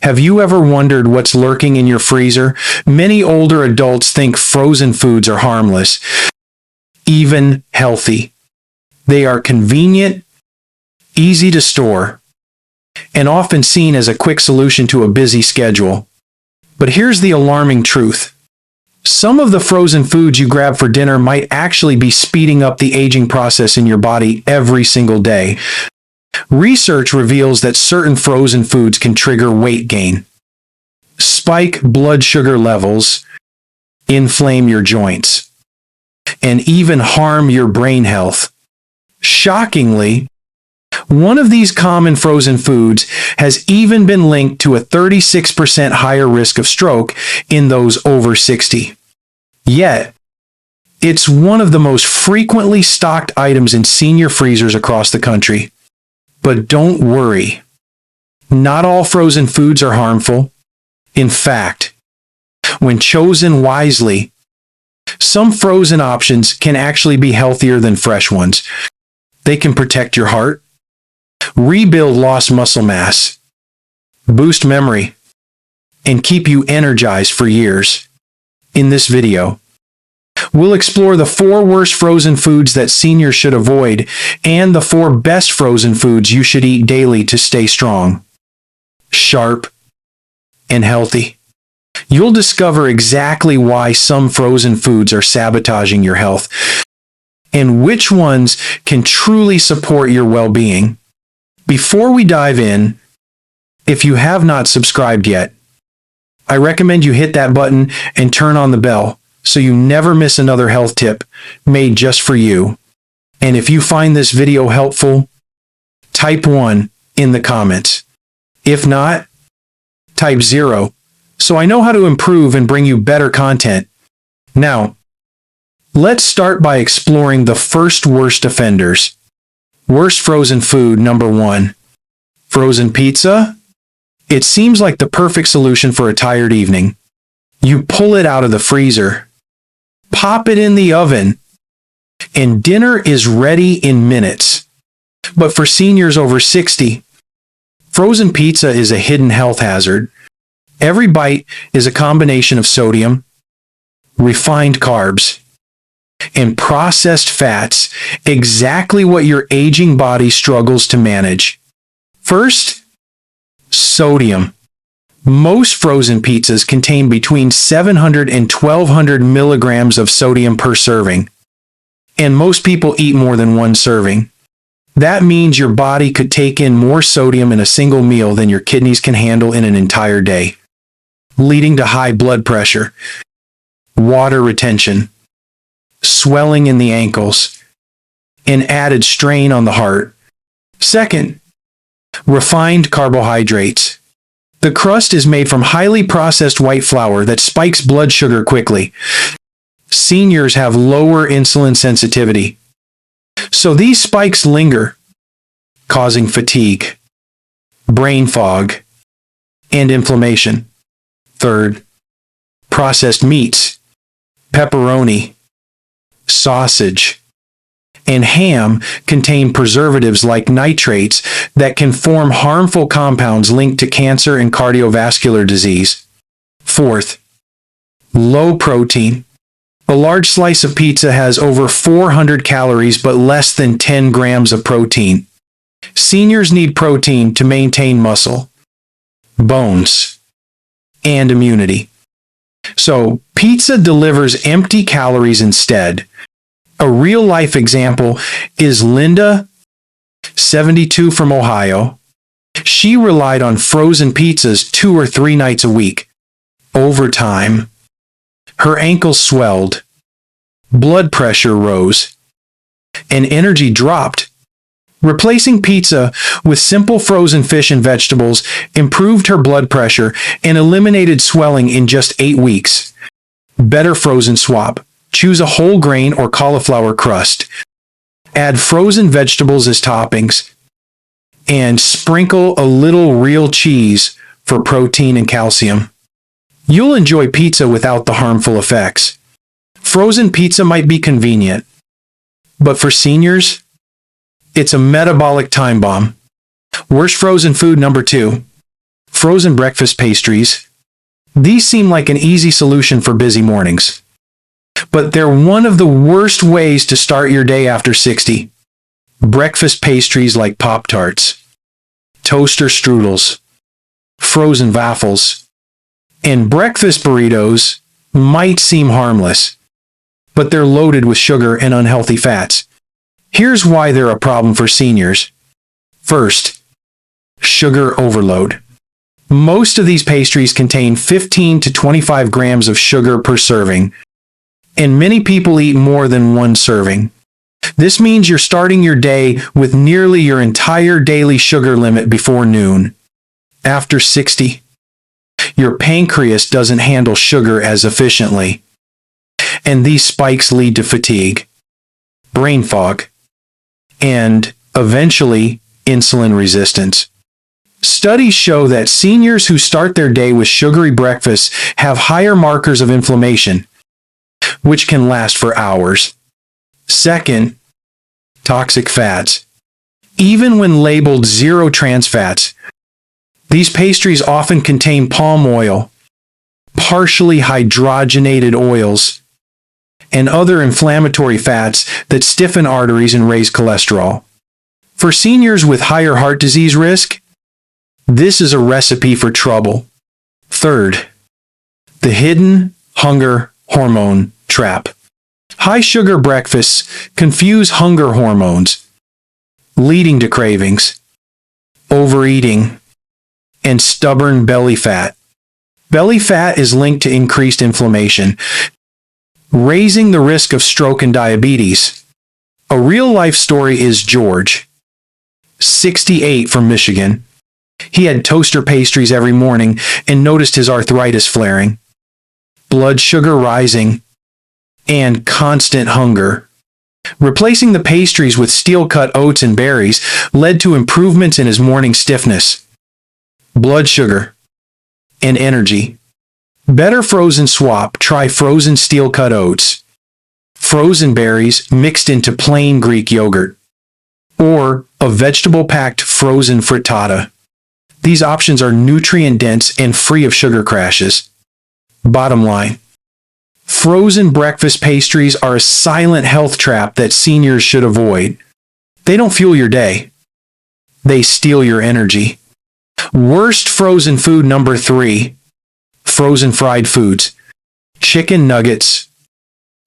Have you ever wondered what's lurking in your freezer? Many older adults think frozen foods are harmless, even healthy. They are convenient, easy to store, and often seen as a quick solution to a busy schedule. But here's the alarming truth. Some of the frozen foods you grab for dinner might actually be speeding up the aging process in your body every single day. Research reveals that certain frozen foods can trigger weight gain, spike blood sugar levels, inflame your joints, and even harm your brain health. Shockingly, one of these common frozen foods has even been linked to a 36% higher risk of stroke in those over 60. Yet, it's one of the most frequently stocked items in senior freezers across the country. But don't worry. Not all frozen foods are harmful. In fact, when chosen wisely, some frozen options can actually be healthier than fresh ones. They can protect your heart, rebuild lost muscle mass, boost memory, and keep you energized for years. In this video, we'll explore the 4 worst frozen foods that seniors should avoid and the 4 best frozen foods you should eat daily to stay strong, sharp, and healthy. You'll discover exactly why some frozen foods are sabotaging your health and which ones can truly support your well-being. Before we dive in, if you have not subscribed yet, I recommend you hit that button and turn on the bell so you never miss another health tip made just for you. And if you find this video helpful, type 1 in the comments. If not, type 0 so I know how to improve and bring you better content. Now, let's start by exploring the first worst offenders. Worst frozen food number 1. Frozen pizza? It seems like the perfect solution for a tired evening. You pull it out of the freezer, pop it in the oven, and dinner is ready in minutes. But for seniors over 60, frozen pizza is a hidden health hazard. Every bite is a combination of sodium, refined carbs, and processed fats, exactly what your aging body struggles to manage. First, sodium. Most frozen pizzas contain between 700 and 1200 milligrams of sodium per serving, and most people eat more than 1 serving. That means your body could take in more sodium in a single meal than your kidneys can handle in an entire day, leading to high blood pressure, water retention, swelling in the ankles, and added strain on the heart. Second, refined carbohydrates. The crust is made from highly processed white flour that spikes blood sugar quickly. Seniors have lower insulin sensitivity, so these spikes linger, causing fatigue, brain fog, and inflammation. Third, processed meats, pepperoni, sausage, and ham contain preservatives like nitrates that can form harmful compounds linked to cancer and cardiovascular disease. Fourth, low protein. A large slice of pizza has over 400 calories but less than 10 grams of protein. Seniors need protein to maintain muscle, bones, and immunity. So, pizza delivers empty calories instead. A real-life example is Linda, 72 from Ohio. She relied on frozen pizzas 2 or 3 nights a week. Over time, her ankles swelled, blood pressure rose, and energy dropped. Replacing pizza with simple frozen fish and vegetables improved her blood pressure and eliminated swelling in just 8 weeks. Better frozen swap. Choose a whole grain or cauliflower crust. Add frozen vegetables as toppings, and sprinkle a little real cheese for protein and calcium. You'll enjoy pizza without the harmful effects. Frozen pizza might be convenient, but for seniors, it's a metabolic time bomb. Worst frozen food number 2. Frozen breakfast pastries. These seem like an easy solution for busy mornings. But they're one of the worst ways to start your day after 60. Breakfast pastries like Pop-Tarts, toaster strudels, frozen waffles, and breakfast burritos might seem harmless, but they're loaded with sugar and unhealthy fats. Here's why they're a problem for seniors. First, sugar overload. Most of these pastries contain 15 to 25 grams of sugar per serving, and many people eat more than one serving. This means you're starting your day with nearly your entire daily sugar limit before noon. After 60, your pancreas doesn't handle sugar as efficiently, and these spikes lead to fatigue, brain fog, and eventually insulin resistance. Studies show that seniors who start their day with sugary breakfasts have higher markers of inflammation, which can last for hours. Second, toxic fats. Even when labeled zero trans fats, these pastries often contain palm oil, partially hydrogenated oils, and other inflammatory fats that stiffen arteries and raise cholesterol. For seniors with higher heart disease risk, this is a recipe for trouble. Third, the hidden hunger hormone trap. High sugar breakfasts confuse hunger hormones, leading to cravings, overeating, and stubborn belly fat. Belly fat is linked to increased inflammation, raising the risk of stroke and diabetes. A real-life story is George, 68, from Michigan. He had toaster pastries every morning and noticed his arthritis flaring, blood sugar rising, and constant hunger. Replacing the pastries with steel-cut oats and berries led to improvements in his morning stiffness, blood sugar, and energy. Better frozen swap: try frozen steel-cut oats, frozen berries mixed into plain Greek yogurt, or a vegetable-packed frozen frittata. These options are nutrient-dense and free of sugar crashes. Bottom line, frozen breakfast pastries are a silent health trap that seniors should avoid. They don't fuel your day. They steal your energy. Worst frozen food number 3, frozen fried foods. Chicken nuggets,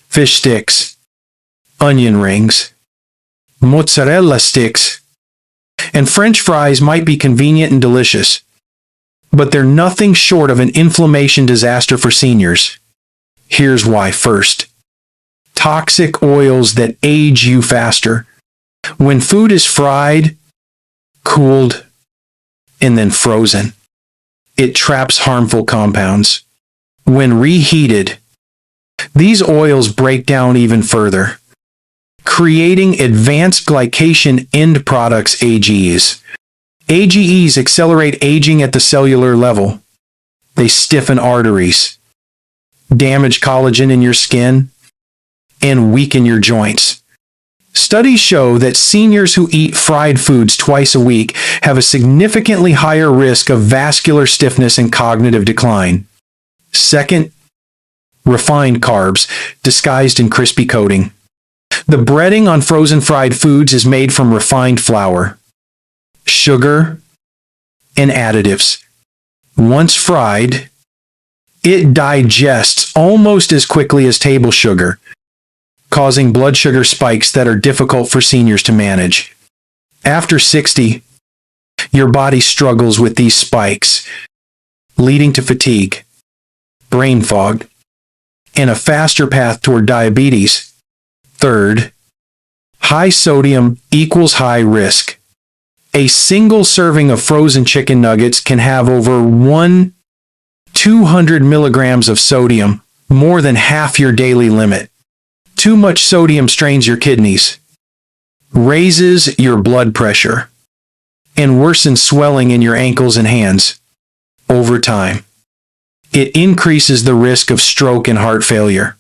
fish sticks, onion rings, mozzarella sticks, and French fries might be convenient and delicious, but they're nothing short of an inflammation disaster for seniors. Here's why. First, toxic oils that age you faster. When food is fried, cooled, and then frozen, it traps harmful compounds. When reheated, these oils break down even further, creating advanced glycation end products, AGEs. AGEs accelerate aging at the cellular level. They stiffen arteries, damage collagen in your skin, and weaken your joints. Studies show that seniors who eat fried foods twice a week have a significantly higher risk of vascular stiffness and cognitive decline. Second, refined carbs disguised in crispy coating. The breading on frozen fried foods is made from refined flour, sugar, and additives. Once fried, it digests almost as quickly as table sugar, causing blood sugar spikes that are difficult for seniors to manage. After 60, your body struggles with these spikes, leading to fatigue, brain fog, and a faster path toward diabetes. Third, high sodium equals high risk. A single serving of frozen chicken nuggets can have over 200 milligrams of sodium, more than half your daily limit. Too much sodium strains your kidneys, raises your blood pressure, and worsens swelling in your ankles and hands. Over time, it increases the risk of stroke and heart failure.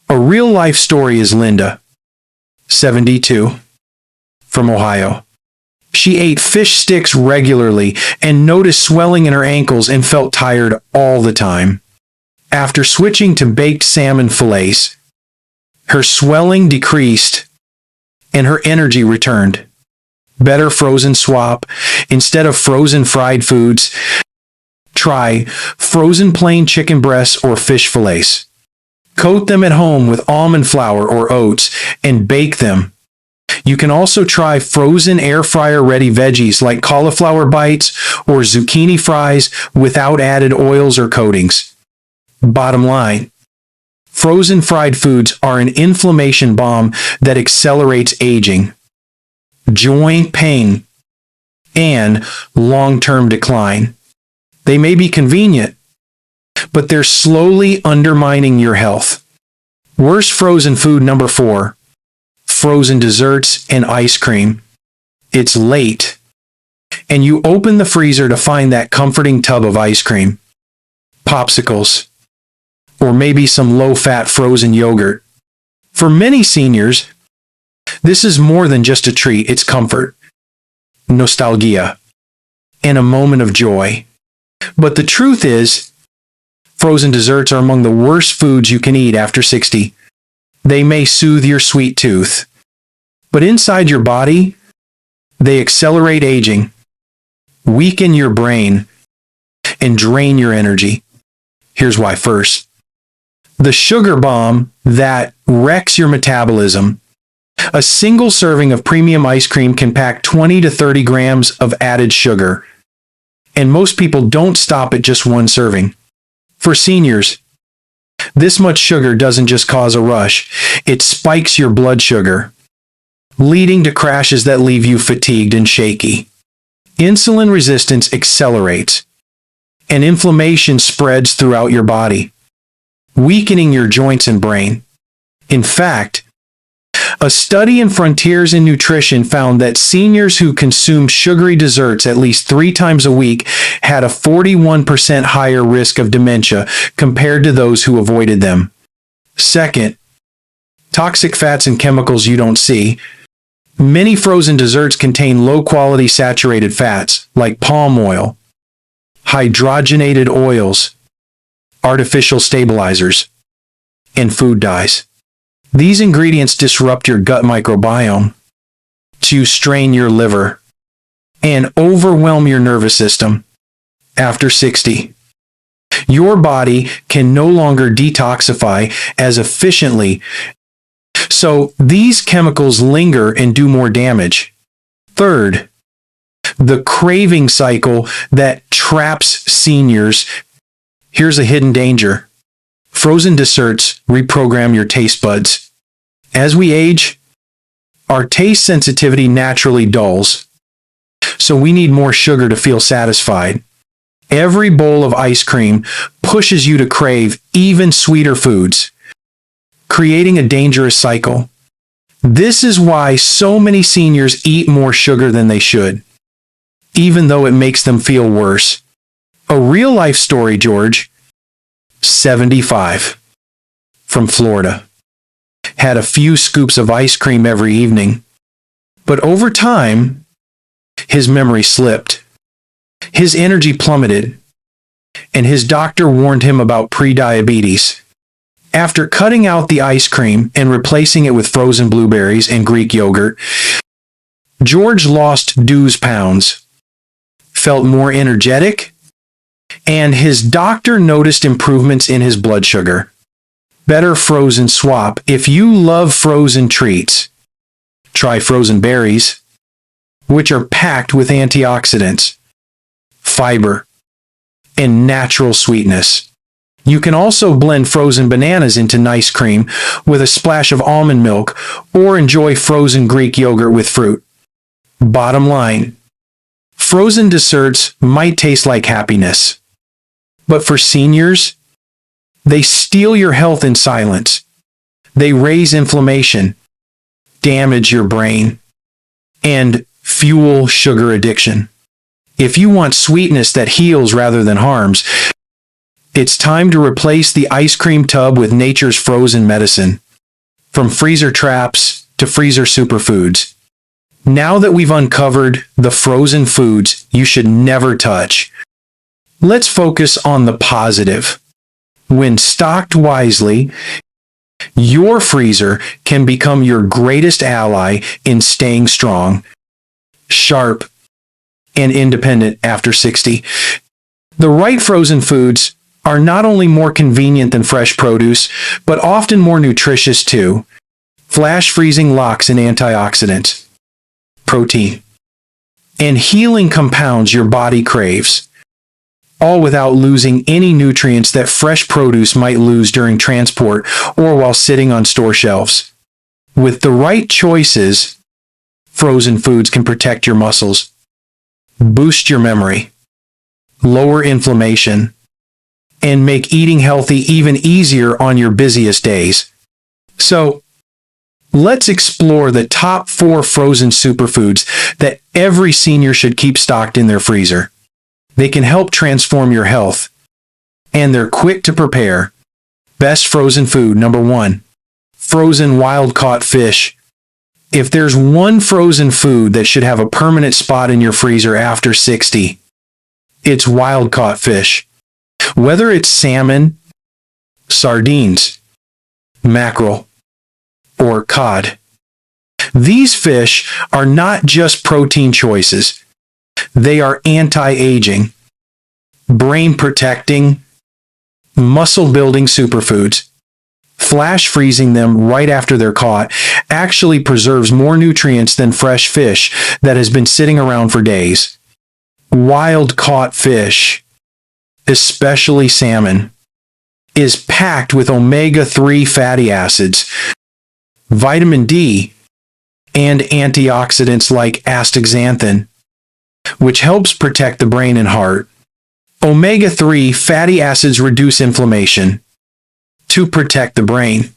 A real-life story is Linda, 72, from Ohio. She ate fish sticks regularly and noticed swelling in her ankles and felt tired all the time. After switching to baked salmon fillets, her swelling decreased and her energy returned. Better frozen swap. Instead of frozen fried foods, try frozen plain chicken breasts or fish fillets. Coat them at home with almond flour or oats and bake them. You can also try frozen air fryer ready veggies like cauliflower bites or zucchini fries without added oils or coatings. Bottom line, frozen fried foods are an inflammation bomb that accelerates aging, joint pain, and long-term decline. They may be convenient, but they're slowly undermining your health. Worst frozen food number 4, frozen desserts and ice cream. It's late, and you open the freezer to find that comforting tub of ice cream, popsicles, or maybe some low-fat frozen yogurt. For many seniors, this is more than just a treat. It's comfort, nostalgia, and a moment of joy. But the truth is, frozen desserts are among the worst foods you can eat after 60. They may soothe your sweet tooth, but inside your body, they accelerate aging, weaken your brain, and drain your energy. Here's why. First, the sugar bomb that wrecks your metabolism. A single serving of premium ice cream can pack 20 to 30 grams of added sugar, and most people don't stop at just one serving. For seniors, this much sugar doesn't just cause a rush, it spikes your blood sugar, leading to crashes that leave you fatigued and shaky. Insulin resistance accelerates, and inflammation spreads throughout your body, weakening your joints and brain. In fact, a study in Frontiers in Nutrition found that seniors who consumed sugary desserts at least 3 times a week had a 41% higher risk of dementia compared to those who avoided them. Second, toxic fats and chemicals you don't see. Many frozen desserts contain low-quality saturated fats like palm oil, hydrogenated oils, artificial stabilizers, and food dyes. These ingredients disrupt your gut microbiome, to strain your liver, and overwhelm your nervous system. After 60, your body can no longer detoxify as efficiently, so these chemicals linger and do more damage. Third, the craving cycle that traps seniors. Here's a hidden danger. Frozen desserts reprogram your taste buds. As we age, our taste sensitivity naturally dulls, so we need more sugar to feel satisfied. Every bowl of ice cream pushes you to crave even sweeter foods, creating a dangerous cycle. This is why so many seniors eat more sugar than they should, even though it makes them feel worse. A real-life story, George, 75, from Florida, had a few scoops of ice cream every evening, but over time, his memory slipped, his energy plummeted, and his doctor warned him about prediabetes. After cutting out the ice cream and replacing it with frozen blueberries and Greek yogurt, George lost 2 pounds, felt more energetic, and his doctor noticed improvements in his blood sugar. Better frozen swap. If you love frozen treats, try frozen berries, which are packed with antioxidants, fiber, and natural sweetness. You can also blend frozen bananas into nice cream with a splash of almond milk, or enjoy frozen Greek yogurt with fruit. Bottom line, frozen desserts might taste like happiness, but for seniors, they steal your health in silence. They raise inflammation, damage your brain, and fuel sugar addiction. If you want sweetness that heals rather than harms, it's time to replace the ice cream tub with nature's frozen medicine. From freezer traps to freezer superfoods, Now that we've uncovered the frozen foods you should never touch, let's focus on the positive. When stocked wisely, your freezer can become your greatest ally in staying strong, sharp, and independent after 60. The right frozen foods are not only more convenient than fresh produce, but often more nutritious too. Flash freezing locks in antioxidants, protein, and healing compounds your body craves, all without losing any nutrients that fresh produce might lose during transport or while sitting on store shelves. With the right choices, frozen foods can protect your muscles, boost your memory, lower inflammation, and make eating healthy even easier on your busiest days. So, let's explore the top 4 frozen superfoods that every senior should keep stocked in their freezer. They can help transform your health, and they're quick to prepare. Best frozen food. Number 1. Frozen wild-caught fish. If there's one frozen food that should have a permanent spot in your freezer after 60, it's wild-caught fish. Whether it's salmon, sardines, mackerel, or cod, these fish are not just protein choices. They are anti-aging, brain-protecting, muscle-building superfoods. Flash freezing them right after they're caught actually preserves more nutrients than fresh fish that has been sitting around for days. Wild-caught fish, especially salmon, is packed with omega-3 fatty acids, vitamin D, and antioxidants like astaxanthin, which helps protect the brain and heart. Omega-3 fatty acids reduce inflammation to protect the brain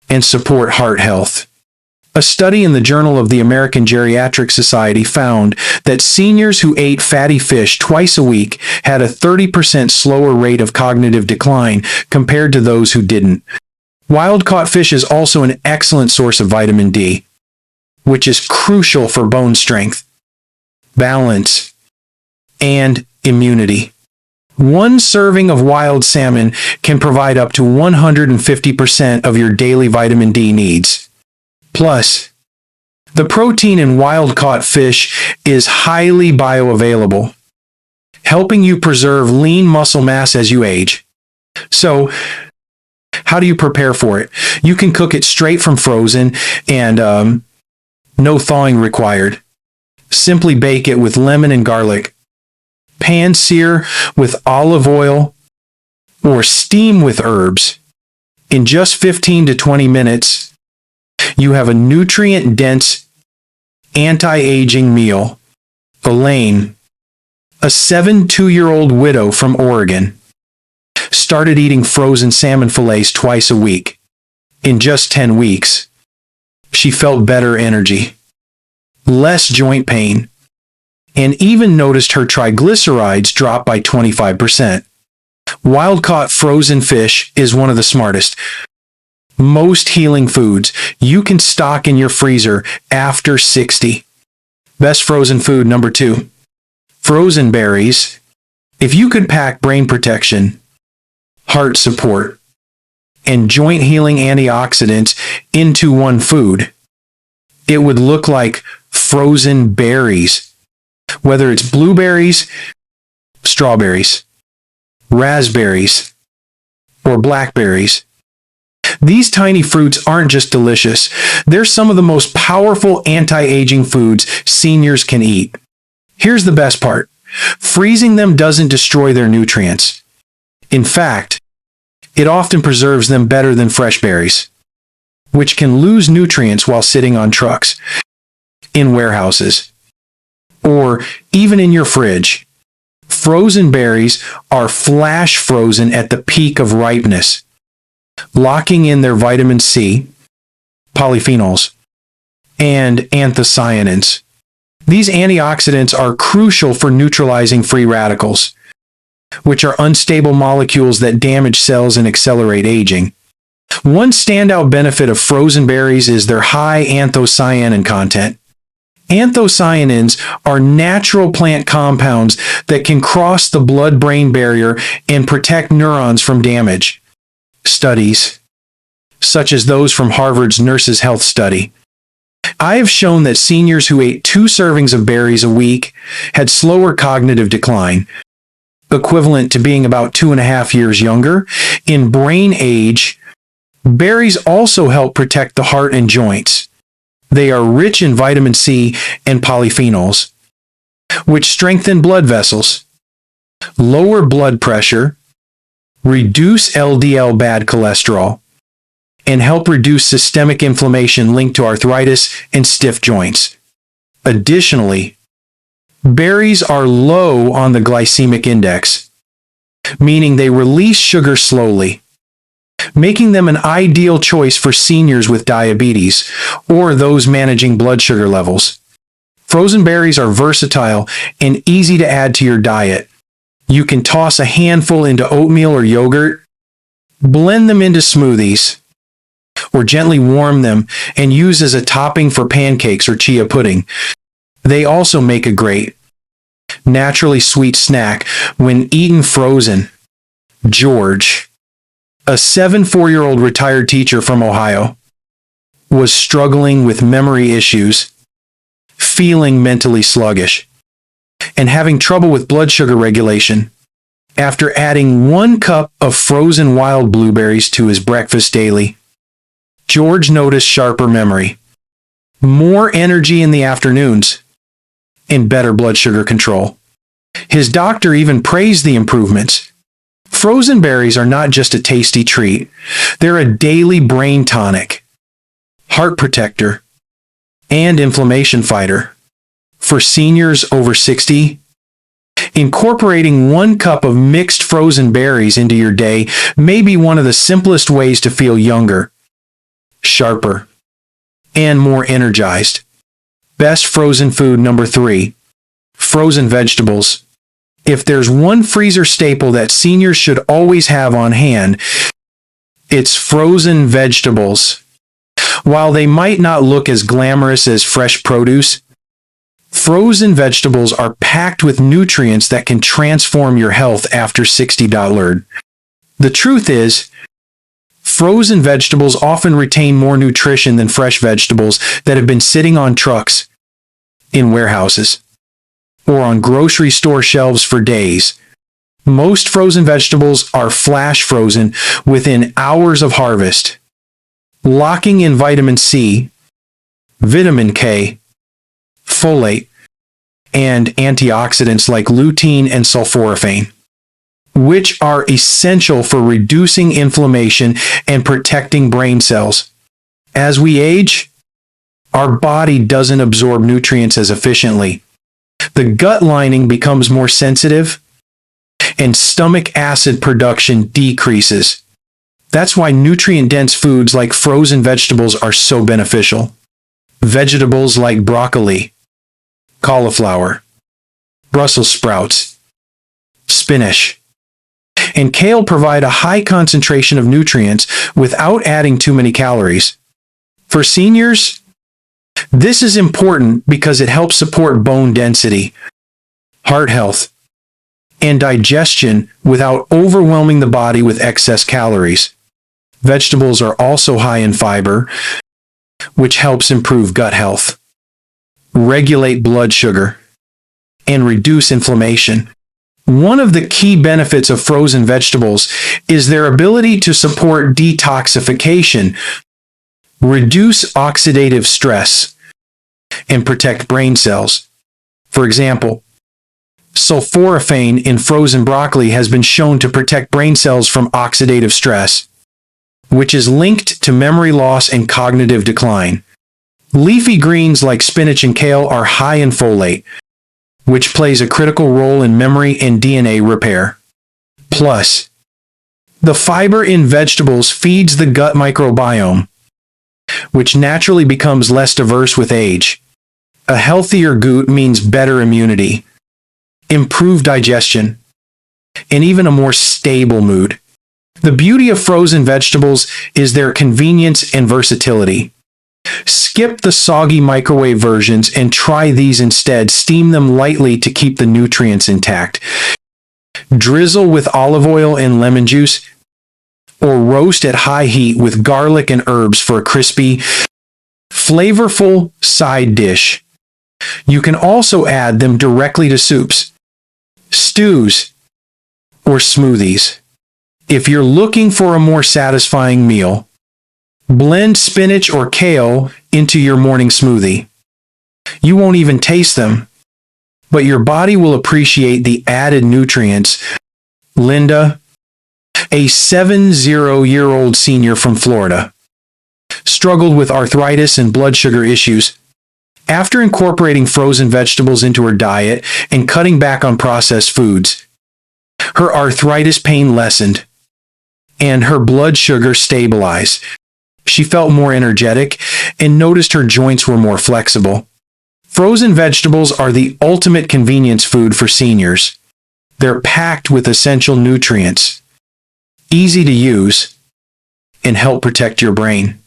and support heart health. A study in the Journal of the American Geriatric Society found that seniors who ate fatty fish twice a week had a 30% slower rate of cognitive decline compared to those who didn't. Wild-caught fish is also an excellent source of vitamin D, which is crucial for bone strength, balance, and immunity. One serving of wild salmon can provide up to 150% of your daily vitamin D needs. Plus, the protein in wild-caught fish is highly bioavailable, helping you preserve lean muscle mass as you age. So, how do you prepare for it? You can cook it straight from frozen and no thawing required. Simply bake it with lemon and garlic. Pan sear with olive oil or steam with herbs. In just 15 to 20 minutes, you have a nutrient-dense, anti-aging meal. Elaine, a 72-year-old widow from Oregon, started eating frozen salmon fillets twice a week. In just 10 weeks, she felt better energy, less joint pain, and even noticed her triglycerides drop by 25%. Wild-caught frozen fish is one of the smartest, most healing foods you can stock in your freezer after 60. Best frozen food. Number 2. Frozen berries. If you could pack brain protection, heart support, and joint healing antioxidants into one food, it would look like frozen berries. Whether it's blueberries, strawberries, raspberries, or blackberries, these tiny fruits aren't just delicious. They're some of the most powerful anti-aging foods seniors can eat. Here's the best part. Freezing them doesn't destroy their nutrients. In fact, it often preserves them better than fresh berries, which can lose nutrients while sitting on trucks, in warehouses, or even in your fridge. Frozen berries are flash frozen at the peak of ripeness, locking in their vitamin C, polyphenols, and anthocyanins. These antioxidants are crucial for neutralizing free radicals, which are unstable molecules that damage cells and accelerate aging. One standout benefit of frozen berries is their high anthocyanin content. Anthocyanins are natural plant compounds that can cross the blood-brain barrier and protect neurons from damage. Studies, such as those from Harvard's Nurses' Health Study, I have shown that seniors who ate 2 servings of berries a week had slower cognitive decline, equivalent to being about 2.5 years younger. In brain age, berries also help protect the heart and joints. They are rich in vitamin C and polyphenols, which strengthen blood vessels, lower blood pressure, reduce LDL bad cholesterol, and help reduce systemic inflammation linked to arthritis and stiff joints. Additionally, berries are low on the glycemic index, meaning they release sugar slowly, making them an ideal choice for seniors with diabetes or those managing blood sugar levels. Frozen berries are versatile and easy to add to your diet. You can toss a handful into oatmeal or yogurt, blend them into smoothies, or gently warm them and use as a topping for pancakes or chia pudding. They also make a great, naturally sweet snack when eaten frozen. George, a 74-year-old retired teacher from Ohio, was struggling with memory issues, feeling mentally sluggish, and having trouble with blood sugar regulation. After adding 1 cup of frozen wild blueberries to his breakfast daily, George noticed sharper memory, more energy in the afternoons, and better blood sugar control. His doctor even praised the improvements. Frozen berries are not just a tasty treat. They're a daily brain tonic, heart protector, and inflammation fighter. For seniors over 60, incorporating 1 cup of mixed frozen berries into your day may be one of the simplest ways to feel younger, sharper, and more energized. Best frozen food number 3. Frozen vegetables. If there's one freezer staple that seniors should always have on hand, it's frozen vegetables. While they might not look as glamorous as fresh produce, frozen vegetables are packed with nutrients that can transform your health after 60. The truth is, frozen vegetables often retain more nutrition than fresh vegetables that have been sitting on trucks, in warehouses, or on grocery store shelves for days. Most frozen vegetables are flash frozen within hours of harvest, locking in vitamin C, vitamin K, folate, and antioxidants like lutein and sulforaphane, which are essential for reducing inflammation and protecting brain cells. As we age, our body doesn't absorb nutrients as efficiently. The gut lining becomes more sensitive, and stomach acid production decreases. That's why nutrient-dense foods like frozen vegetables are so beneficial. Vegetables like broccoli, cauliflower, Brussels sprouts, spinach, and kale provide a high concentration of nutrients without adding too many calories. For seniors, this is important because it helps support bone density, heart health, and digestion without overwhelming the body with excess calories. Vegetables are also high in fiber, which helps improve gut health, regulate blood sugar, and reduce inflammation. One of the key benefits of frozen vegetables is their ability to support detoxification, reduce oxidative stress, and protect brain cells. For example, sulforaphane in frozen broccoli has been shown to protect brain cells from oxidative stress, which is linked to memory loss and cognitive decline. Leafy greens like spinach and kale are high in folate, which plays a critical role in memory and DNA repair. Plus, the fiber in vegetables feeds the gut microbiome, which naturally becomes less diverse with age. A healthier gut means better immunity, improved digestion, and even a more stable mood. The beauty of frozen vegetables is their convenience and versatility. Skip the soggy microwave versions and try these instead. Steam them lightly to keep the nutrients intact. Drizzle with olive oil and lemon juice, or roast at high heat with garlic and herbs for a crispy, flavorful side dish. You can also add them directly to soups, stews, or smoothies. If you're looking for a more satisfying meal, blend spinach or kale into your morning smoothie. You won't even taste them, but your body will appreciate the added nutrients. Linda, a 70-year-old senior from Florida, struggled with arthritis and blood sugar issues. After incorporating frozen vegetables into her diet and cutting back on processed foods, her arthritis pain lessened and her blood sugar stabilized. She felt more energetic and noticed her joints were more flexible. Frozen vegetables are the ultimate convenience food for seniors. They're packed with essential nutrients, easy to use, and help protect your brain,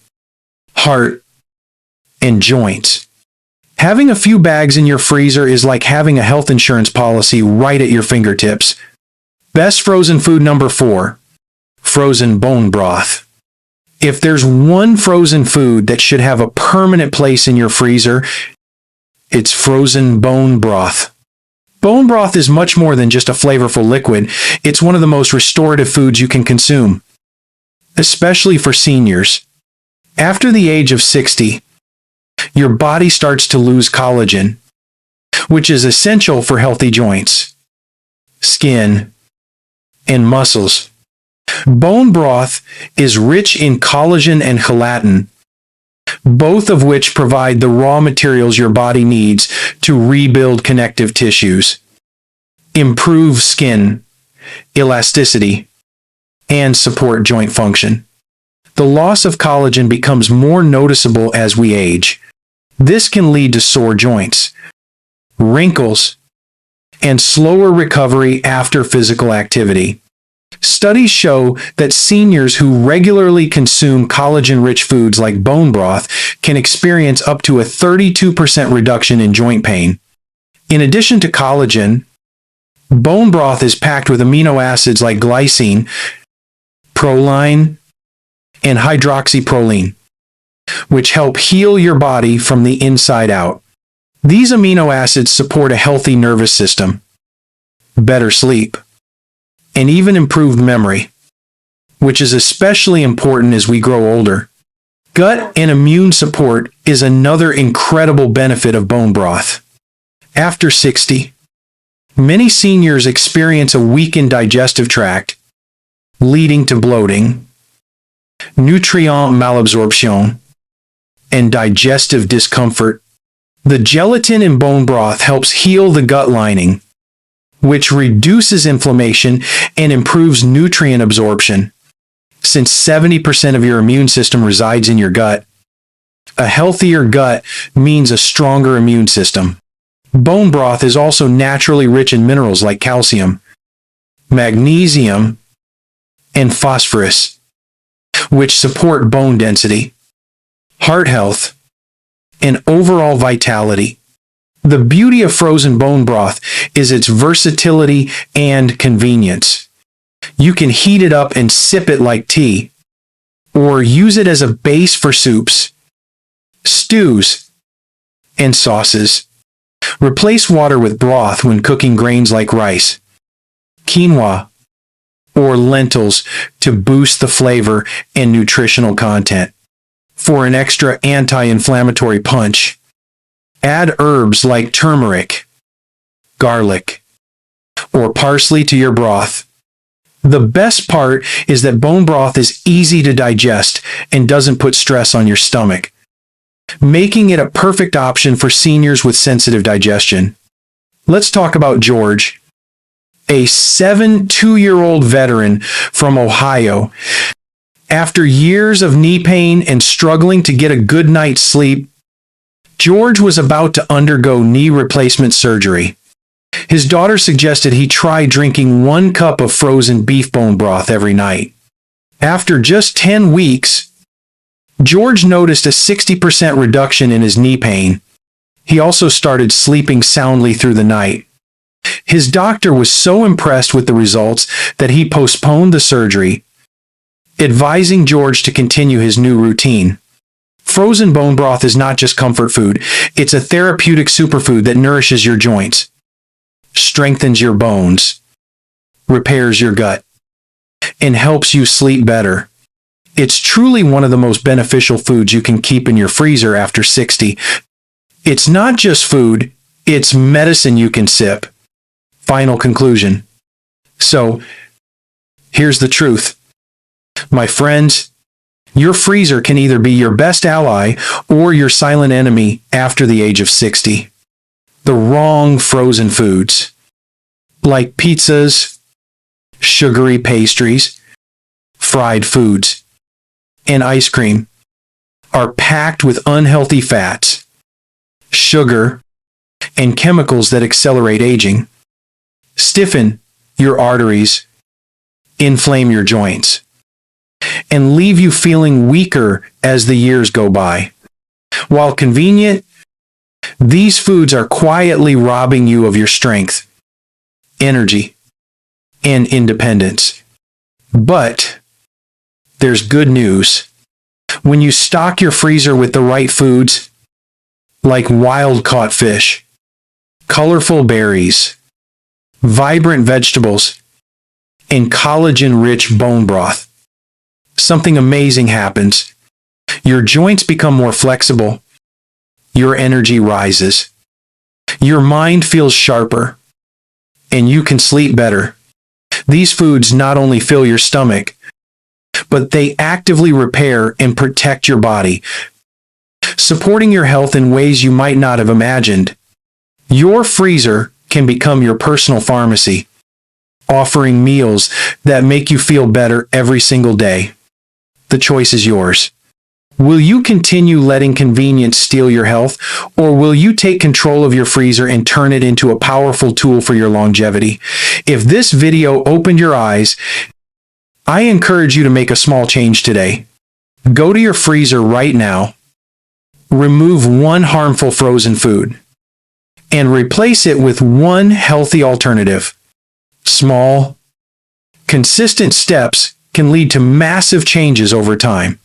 heart, and joints. Having a few bags in your freezer is like having a health insurance policy right at your fingertips. Best frozen food number 4, frozen bone broth. If there's one frozen food that should have a permanent place in your freezer, it's frozen bone broth. Bone broth is much more than just a flavorful liquid. It's one of the most restorative foods you can consume, especially for seniors. After the age of 60, your body starts to lose collagen, which is essential for healthy joints, skin, and muscles. Bone broth is rich in collagen and gelatin, both of which provide the raw materials your body needs to rebuild connective tissues, improve skin elasticity, and support joint function. The loss of collagen becomes more noticeable as we age. This can lead to sore joints, wrinkles, and slower recovery after physical activity. Studies show that seniors who regularly consume collagen-rich foods like bone broth can experience up to a 32% reduction in joint pain. In addition to collagen, bone broth is packed with amino acids like glycine, proline, and hydroxyproline, which help heal your body from the inside out. These amino acids support a healthy nervous system, better sleep, and even improved memory, which is especially important as we grow older. Gut and immune support is another incredible benefit of bone broth. After 60, many seniors experience a weakened digestive tract, leading to bloating, nutrient malabsorption, and digestive discomfort. The gelatin in bone broth helps heal the gut lining, which reduces inflammation and improves nutrient absorption. Since 70% of your immune system resides in your gut, a healthier gut means a stronger immune system. Bone broth is also naturally rich in minerals like calcium, magnesium, and phosphorus, which support bone density, heart health, and overall vitality. The beauty of frozen bone broth is its versatility and convenience. You can heat it up and sip it like tea, or use it as a base for soups, stews, and sauces. Replace water with broth when cooking grains like rice, quinoa, or lentils to boost the flavor and nutritional content. For an extra anti-inflammatory punch, add herbs like turmeric, garlic, or parsley to your broth. The best part is that bone broth is easy to digest and doesn't put stress on your stomach, making it a perfect option for seniors with sensitive digestion. Let's talk about George, a 72-year-old veteran from Ohio. After years of knee pain and struggling to get a good night's sleep, George was about to undergo knee replacement surgery. His daughter suggested he try drinking 1 cup of frozen beef bone broth every night. After just 10 weeks, George noticed a 60% reduction in his knee pain. He also started sleeping soundly through the night. His doctor was so impressed with the results that he postponed the surgery, advising George to continue his new routine. Frozen bone broth is not just comfort food, it's a therapeutic superfood that nourishes your joints, strengthens your bones, repairs your gut, and helps you sleep better. It's truly one of the most beneficial foods you can keep in your freezer after 60. It's not just food, it's medicine you can sip. Final conclusion. So, here's the truth. My friends, your freezer can either be your best ally or your silent enemy after the age of 60. The wrong frozen foods, like pizzas, sugary pastries, fried foods, and ice cream, are packed with unhealthy fats, sugar, and chemicals that accelerate aging, stiffen your arteries, inflame your joints, and leave you feeling weaker as the years go by. While convenient, these foods are quietly robbing you of your strength, energy, and independence. But there's good news. When you stock your freezer with the right foods, like wild-caught fish, colorful berries, vibrant vegetables, and collagen-rich bone broth, something amazing happens. Your joints become more flexible, your energy rises, your mind feels sharper, and you can sleep better. These foods not only fill your stomach, but they actively repair and protect your body, supporting your health in ways you might not have imagined. Your freezer can become your personal pharmacy, offering meals that make you feel better every single day. The choice is yours. Will you continue letting convenience steal your health, or will you take control of your freezer and turn it into a powerful tool for your longevity? If this video opened your eyes, I encourage you to make a small change today. Go to your freezer right now, remove one harmful frozen food, and replace it with one healthy alternative. Small, consistent steps can lead to massive changes over time.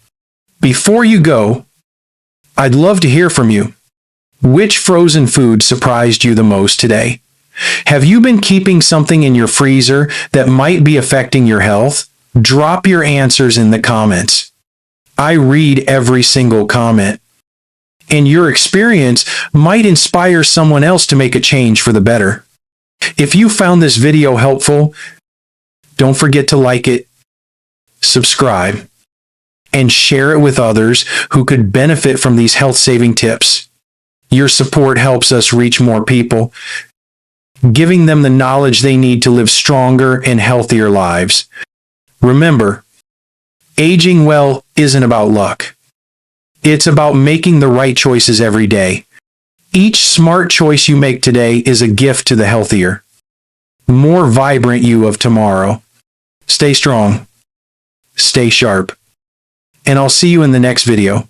Before you go, I'd love to hear from you. Which frozen food surprised you the most today? Have you been keeping something in your freezer that might be affecting your health? Drop your answers in the comments. I read every single comment, and your experience might inspire someone else to make a change for the better. If you found this video helpful, don't forget to like it, subscribe, and share it with others who could benefit from these health-saving tips. Your support helps us reach more people, giving them the knowledge they need to live stronger and healthier lives. Remember, aging well isn't about luck. It's about making the right choices every day. Each smart choice you make today is a gift to the healthier, more vibrant you of tomorrow. Stay strong, stay sharp, and I'll see you in the next video.